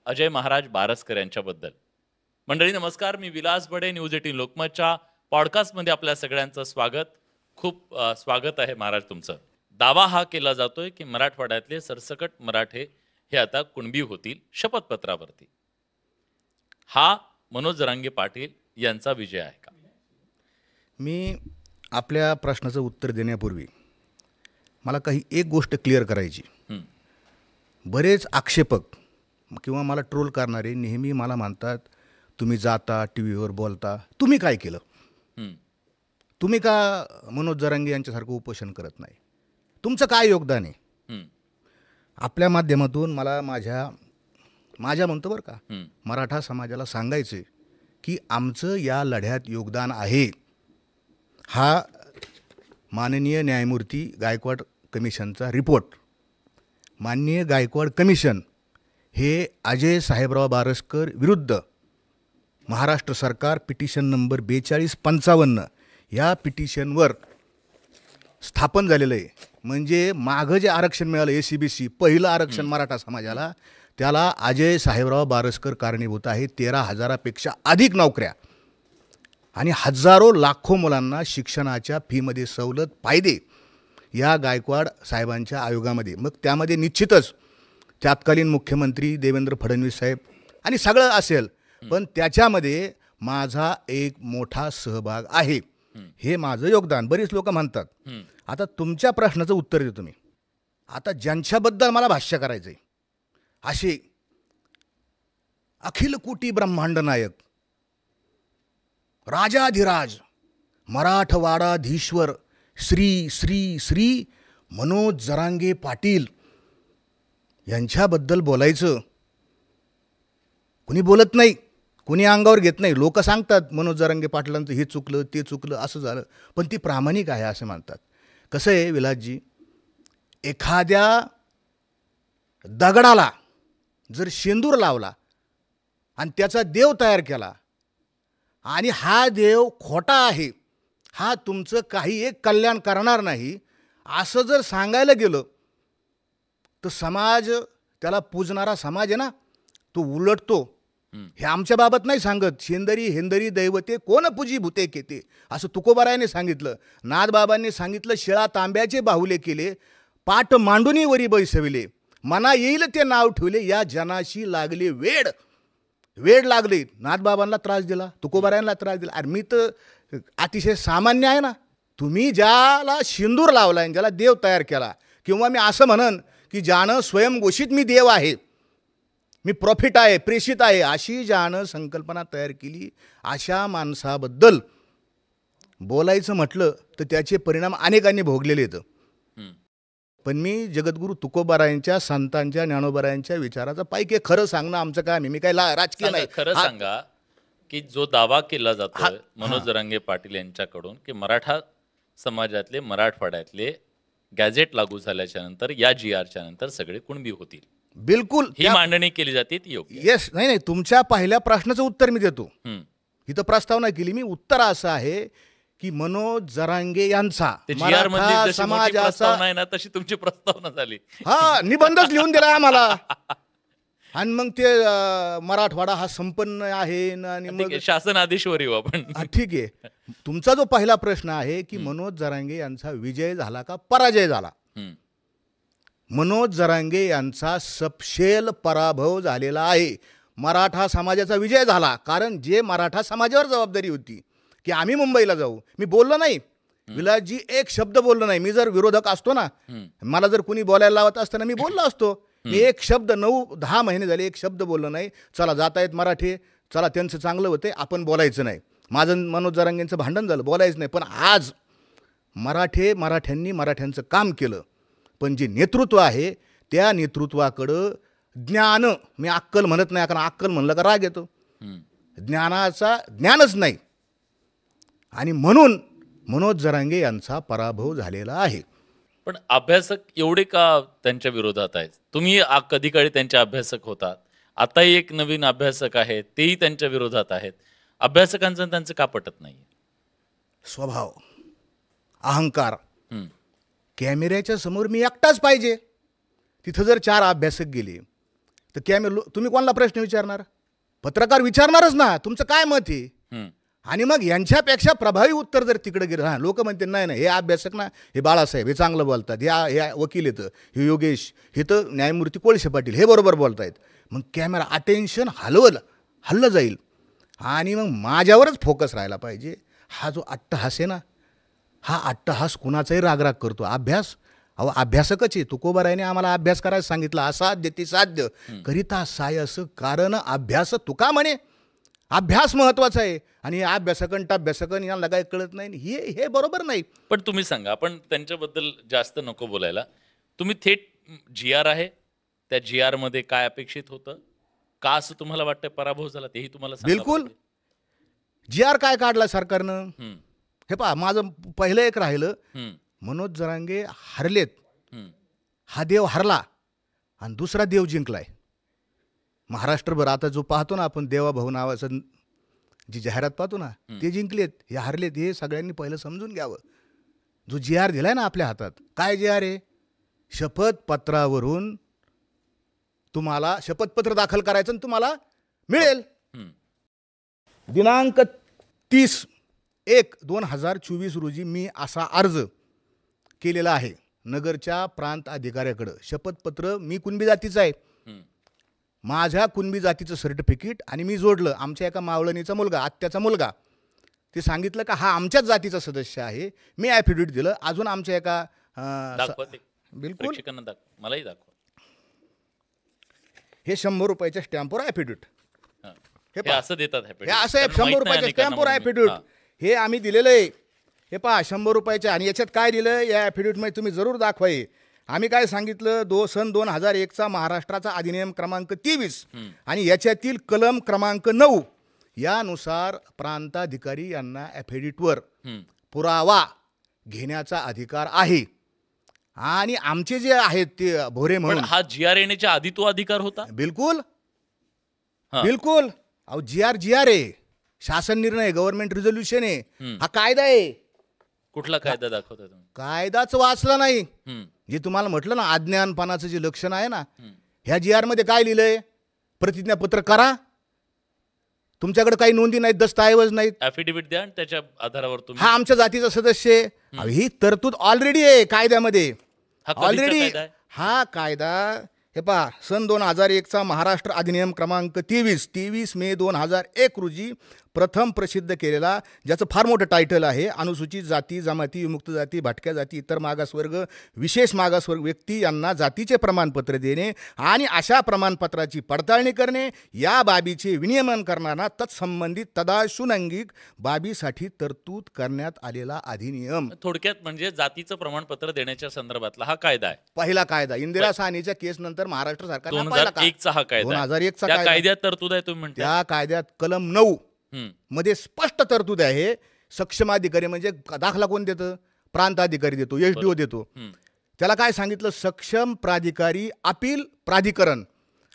अजय महाराज बारसकर यांच्याबद्दल. मंडळी नमस्कार, मी विलास बडे, न्यूज 18 लोकमतच्या पॉडकास्टमध्ये आपल्या सगळ्यांचं स्वागत. खूप स्वागत आहे महाराज तुमचं. दावा हा केला जातोय की मराठवाड्यातले सरसकट मराठे हे आता कुणबी होतील शपथपत्रावरती. हा मनोज जरांगे पाटील यांचा विजय आहे का? मी आपल्या प्रश्नाचं उत्तर देण्यापूर्वी मला काही एक गोष्ट क्लिअर करायची. बरेच आक्षेपक किंवा मला ट्रोल करणारे नेहमी मला म्हणतात, तुम्ही जाता टी व्हीवर बोलता, तुम्ही काय केलं? तुम्ही का मनोज जरांगे यांच्यासारखं उपोषण करत नाही? तुमचं काय योगदान आहे? आपल्या माध्यमातून मला माझ्या म्हणतो बरं का, मराठा समाजाला सांगायचं की आमचं या लढ्यात योगदान आहे. हा माननीय न्यायमूर्ती गायकवाड कमिशनचा रिपोर्ट. माननीय गायकवाड कमिशन हे अजय साहेबराव बारसकर विरुद्ध महाराष्ट्र सरकार पिटिशन नंबर 4255 या पिटिशनवर स्थापन झालेलं आहे. म्हणजे मागं जे आरक्षण मिळालं ACBC पहिलं आरक्षण मराठा समाजाला, त्याला अजय साहेबराव बारसकर कारणीभूत आहे. 13,000पेक्षा अधिक नोकऱ्या आणि हजारो लाखो मुलांना शिक्षणाच्या फीमध्ये सवलत, फायदे या गायकवाड साहेबांच्या आयोगामध्ये. मग त्यामध्ये निश्चितच तत्कालीन मुख्यमंत्री देवेंद्र फडणवीस साहेब आणि सगळं असेल, पण त्याच्यामध्ये माझा एक मोठा सहभाग आहे. हे माझं योगदान. बरीच लोक म्हणतात. आता तुमच्या प्रश्नाचं उत्तर देतो मी. आता ज्यांच्याबद्दल मला भाष्य करायचं आहे असे अखिल कोटी ब्रह्मांड नायक, राजाधिराज, मराठवाडाधीश्वर श्री श्री श्री मनोज जरांगे पाटील यांच्याबद्दल बोलायचं. कुणी बोलत नाही, कुणी अंगावर घेत नाही. लोक सांगतात मनोज जरांगे पाटलांचं हे चुकलं, ते चुकलं, असं झालं, पण ती प्रामाणिक आहे असं म्हणतात. कसं आहे विलासजी, एखाद्या दगडाला जर शेंदूर लावला आणि त्याचा देव तयार केला आणि हा देव खोटा आहे, हा तुमचं काही एक कल्याण करणार नाही, असं जर सांगायला गेलं तर समाज, त्याला पूजणारा समाज आहे ना, तो उलटतो. हे आमच्या बाबत नाही सांगत. शेंदरी हेंदरी दैवते कोण पूजी भूते केते, असं तुकोबारायाने सांगितलं. नाथबाबांनी सांगितलं, शिळा तांब्याचे बाहुले केले, पाठ मांडुनी वरी बैसविले, मना येईल ते नाव ठेवले, या जनाशी लागले वेड लागले. नाथबाबांना त्रास दिला, तुकोबारायांना त्रास दिला. अरे मी तर अतिशय सामान्य आहे ना. तुम्ही ज्याला सिंदूर लावला आणि ज्याला देव तयार केला, किंवा मी असं म्हणन की ज्यानं स्वयंघोषित मी देव आहे, मी प्रॉफिट आहे, प्रेषित आहे, अशी ज्यानं संकल्पना तयार केली, अशा माणसाबद्दल बोलायचं म्हटलं तर त्याचे परिणाम अनेकांनी भोगलेले आहेत. पण मी जगद्गुरू तुकोबारायांच्या, संतांच्या, ज्ञानोबारायांच्या विचाराचा पाईक खरं सांगणं आमचं काम आहे. मी काही राजकीय नाही. खरं सांगा की जो दावा केला जातो मनोज जरांगे पाटील यांच्याकडून की मराठा समाजातले, मराठवाड्यातले गॅझेट लागू झाल्याच्या नंतर, या GRच्या नंतर सगळे कुणबी होतील, बिलकुल ही मांडणी केली जाते, ती योग्य? येस. नाही, तुमच्या पहिल्या प्रश्नाचं उत्तर मी देतो. इथं प्रस्तावना केली मी. उत्तर असं आहे की मनोज जरांगे यांचा मराठा समाजाचा नाही ना, तशी तुमची प्रस्तावना झाली. हा, निबंधच लिहून दिला आम्हाला. आणि मग ते मराठवाडा हा संपन्न आहे आणि मग शासन आदेशवर येऊ आपण. ठीक आहे. तुमचा जो पहिला प्रश्न आहे की मनोज जरांगे यांचा विजय झाला का पराजय झाला? मनोज जरांगे यांचा सपशेल पराभव झालेला आहे. मराठा समाजाचा विजय झाला, कारण जे मराठा समाजावर जबाबदारी होती की आम्ही मुंबईला जाऊ, मी बोललो नाही विलासजी, एक शब्द बोललो नाही. मी जर विरोधक असतो ना, मला जर कुणी बोलायला लावत असताना मी बोललो असतो. मी एक शब्द 9-10 महिने झाले एक शब्द बोललो नाही. चला जातायत मराठे, चला त्यांचं चांगलं होते, आपण बोलायचं नाही. माझं मनोज जरांगेंचं भांडण झालं, बोलायचं नाही. पण आज मराठ्यांनी मराठ्यांचं काम केलं. पण जे नेतृत्व आहे त्या नेतृत्वाकडं ज्ञान, मी अक्कल म्हणत नाही, कारण अक्कल म्हणलं का राग येतो. ज्ञानच नाही, आणि म्हणून मनोज जरांगे यांचा पराभव झालेला आहे. पण अभ्यासक एवढे का त्यांच्या विरोधात आहेत? तुम्ही कधी काळी त्यांचे अभ्यासक होतात, आताही एक नवीन अभ्यासक आहेत, तेही त्यांच्या विरोधात आहेत. अभ्यासकांचं त्यांचं का पटत नाही? स्वभाव, अहंकार. कॅमेऱ्याच्या समोर मी एकटाच पाहिजे. तिथं जर 4 अभ्यासक गेले तर तुम्ही कोणाला प्रश्न विचारणार? पत्रकार विचारणारच ना, तुमचं काय मत आहे. हम्म. आणि मग यांच्यापेक्षा प्रभावी उत्तर जर तिकडे गेलं, हां लोक म्हणते नाही नाही हे अभ्यासक ना, हे बाळासाहेब हे चांगलं बोलतात, हे वकील येतं, हे योगेश, हे तर न्यायमूर्ती कोळसे पाटील हे बरोबर बोलतायत. मग कॅमेरा अटेन्शन हल्लं जाईल आणि मग माझ्यावरच फोकस राहायला पाहिजे. हा जो अट्टहास आहे ना, हा अट्टहास कुणाचाही रागराग करतो. अहो अभ्यासकच आहे. तुकोबारायने आम्हाला अभ्यास करायला सांगितलं, असाध्य ते साध्य करिता सायस कारण अभ्यास तुका म्हणे. अभ्यास महत्वाचा आहे आणि अभ्यासकन टाभ्यासकन यांना काही कळत नाही, हे बरोबर नाही. पण तुम्ही सांगा, आपण त्यांच्याबद्दल जास्त नको बोलायला. तुम्ही थेट जी आर आहे, त्या जी आर मध्ये काय अपेक्षित होतं, का असं तुम्हाला वाटतं पराभव झाला, तेही तुम्हाला सांगा बिलकुल. बरं. जी आर काय काढला सरकारनं? हम्म, हे पहा, माझं पहिलं एक राहिलं, हम्म, मनोज जरांगे हरलेत, हम्म, हा देव हरला आणि दुसरा देव जिंकलाय. महाराष्ट्रभर आता जो पाहतो ना आपण, देवाभाऊ नावाचं जी जाहिरात पाहतो ना, ते जिंकलेत, हे हरलेत, हे सगळ्यांनी पहिलं समजून घ्यावं. जो जी आर दिलाय ना आपल्या हातात, काय जी आर आहे? शपथपत्रावरून तुम्हाला शपथपत्र दाखल करायचं आणि तुम्हाला मिळेल. हम्म. दिनांक 30/1/2024 रोजी मी असा अर्ज केलेला आहे नगरच्या प्रांत अधिकाऱ्याकडं. शपथपत्र, मी कुणबी जातीचा आहे, हम्म. माझ्या कुणबी जातीचं सर्टिफिकेट, आणि मी जोडलं आमच्या एका मावळणीचा मुलगा, आत्याचा मुलगा. ते सांगितलं का हा आमच्याच जातीचा सदस्य आहे. मी ॲफिडेविट दिलं. अजून आमच्या एका दाखवा ते बिलकुल, प्रेक्षकांना, दाखवा, मलाही दाखवा. हे 100 रुपयाच्या स्टॅम्पवर ॲफिडेविट. हा. हे हे असं देतात हे असं आहे, 100 रुपयाच्या स्टॅम्पवर ॲफिडेविट. हे आम्ही दिलेलं आहे. हे पहा 100 रुपयाच्या. आणि याच्यात काय दिलं या ॲफिडेविटमध्ये, तुम्ही जरूर दाखवा. आम्ही काय सांगितलं, सन 2001चा महाराष्ट्राचा अधिनियम क्रमांक 23 आणि याच्यातील कलम क्रमांक 9 यानुसार प्रांताधिकारी यांना ॲफिडेविटवर पुरावा घेण्याचा अधिकार आहे. आणि आमचे जे आहेत ते भोरे म्हणून, हा जी आर येण्याच्या आधी तो अधिकार होता. बिलकुल हा. बिलकुल. अहो जी आर आहे, शासन निर्णय, गव्हर्नमेंट रिझोल्युशन आहे, हा कायदा आहे. कुठला कायदा दाखवता तुम्ही? कायदाच वाचला नाही. हम्म, जे तुम्हाला म्हटलं ना अज्ञानपणाचं जे लक्षण आहे ना, ह्या जी आर मध्ये काय लिहिलंय? प्रतिज्ञापत्र करा, तुमच्याकडे काही नोंदी नाहीत, दस्तऐवज नाहीत, ॲफिडेव्हिट द्या आणि त्याच्या आधारावर तुम्ही. हा आमच्या जातीचा सदस्य आहे. अहो, ही तरतूद ऑलरेडी आहे कायद्यामध्ये. हा कधीचा ऑलरेडी कायदा आहे? हा कायदा, हे पहा, सन 2001चा महाराष्ट्र अधिनियम क्रमांक 23 मे 2001 रोजी प्रथम प्रसिद्ध केलेला, ज्याचं फार मोठं टायटल आहे, अनुसूचित जाती, जमाती, विमुक्त जाती, भटक्या जाती, इतर मागासवर्ग, विशेष मागासवर्ग व्यक्ती यांना जातीचे प्रमाणपत्र देणे आणि अशा प्रमाणपत्राची पडताळणी करणे, या बाबीचे विनियमन करणारा तत्संबंधित तदाशुनंगिक बाबीसाठी तरतूद करण्यात आलेला अधिनियम. थोडक्यात म्हणजे जातीचं प्रमाणपत्र देण्याच्या संदर्भातला हा कायदा आहे. पहिला कायदा इंदिरा साहनीच्या केस नंतर महाराष्ट्र सरकारने 2001चा हा कायदा आहे. 2001चा त्या कायदा. कायद्यात तरतूद आहे तुम्ही म्हणता. त्या कायद्यात कलम 9 मध्ये स्पष्ट तरतूद आहे. सक्षमाधिकारी म्हणजे दाखला कोण देतं? प्रांताधिकारी देतो, SDO देतो. त्याला काय सांगितलं? सक्षम प्राधिकारी, अपील प्राधिकरण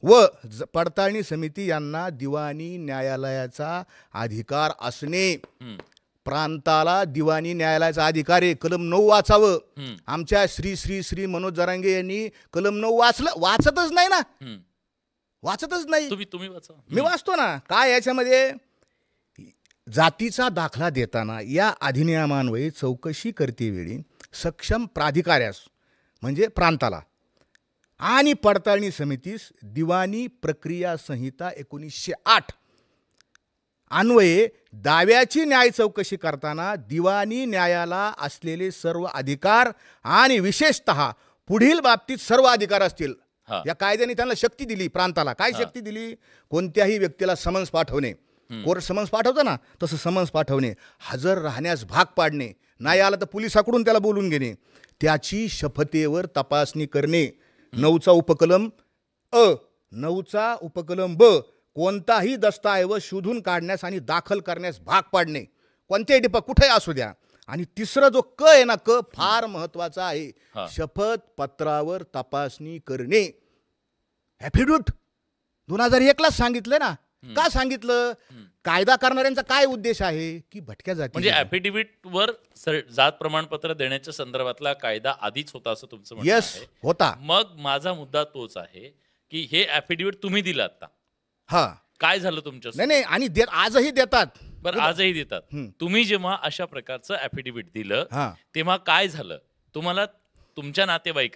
व पडताळणी समिती यांना दिवाणी न्यायालयाचा अधिकार असणे. प्रांताला दिवाणी न्यायालयाचा अधिकार आहे. कलम 9 वाचावं. आमच्या श्री श्री श्री मनोज जरांगे यांनी कलम 9 वाचतच नाही ना, वाचतच नाही. तुम्ही वाचा. मी वाचतो ना. काय याच्यामध्ये, जातीचा दाखला देताना या अधिनियमान्वये चौकशी करतेवेळी सक्षम प्राधिकाऱ्यास म्हणजे प्रांताला आणि पडताळणी समितीस दिवाणी प्रक्रिया संहिता 1908 अन्वये दाव्याची न्याय चौकशी करताना दिवाणी न्यायाला असलेले सर्व अधिकार आणि विशेषतः पुढील बाबतीत सर्व अधिकार असतील. या कायद्याने त्यांना शक्ती दिली प्रांताला. काय शक्ती दिली? कोणत्याही व्यक्तीला समन्स पाठवणे, कोर्ट समन्स पाठवतं ना तसं समन्स पाठवणे, हजर राहण्यास भाग पाडणे, नाही आला तर पोलिसाकडून त्याला बोलून घेणे, त्याची शपथेवर तपासणी करणे. 9चा उपकलम अ, 9चा उपकलम ब, कोणताही दस्तऐवज शोधून काढण्यास आणि दाखल करण्यास भाग पाडणे, कोणत्याही टिपा कुठेही असू द्या. आणि तिसरा जो क आहे ना, क फार महत्वाचा आहे, शपथ पत्रावर तपासणी करणे. ॲफिडेव्हिट 2001लाच सांगितलं ना. का सांगितलं? कायदा करणाऱ्यांचा काय उद्देश आहे की भटक्या जाती, म्हणजे ॲफिडेव्हिट वर जात प्रमाणपत्र देण्याच्या संदर्भातला कायदा आधीच होता असं तुमचं म्हणणं यस आहे? होता. मग माझा मुद्दा तोच आहे की हे ऍफिडेव्हिट तुम्ही दिलं आता, हां. काय झालं तुमच्या नाही नाही, आणि आजही देतात. बरं आजही देतात. तुम्ही जेव्हा अशा प्रकारचं ऍफिडेव्हिट दिलं हां. तेव्हा काय झालं? तुम्हाला तुमच्या नातेवाईकांना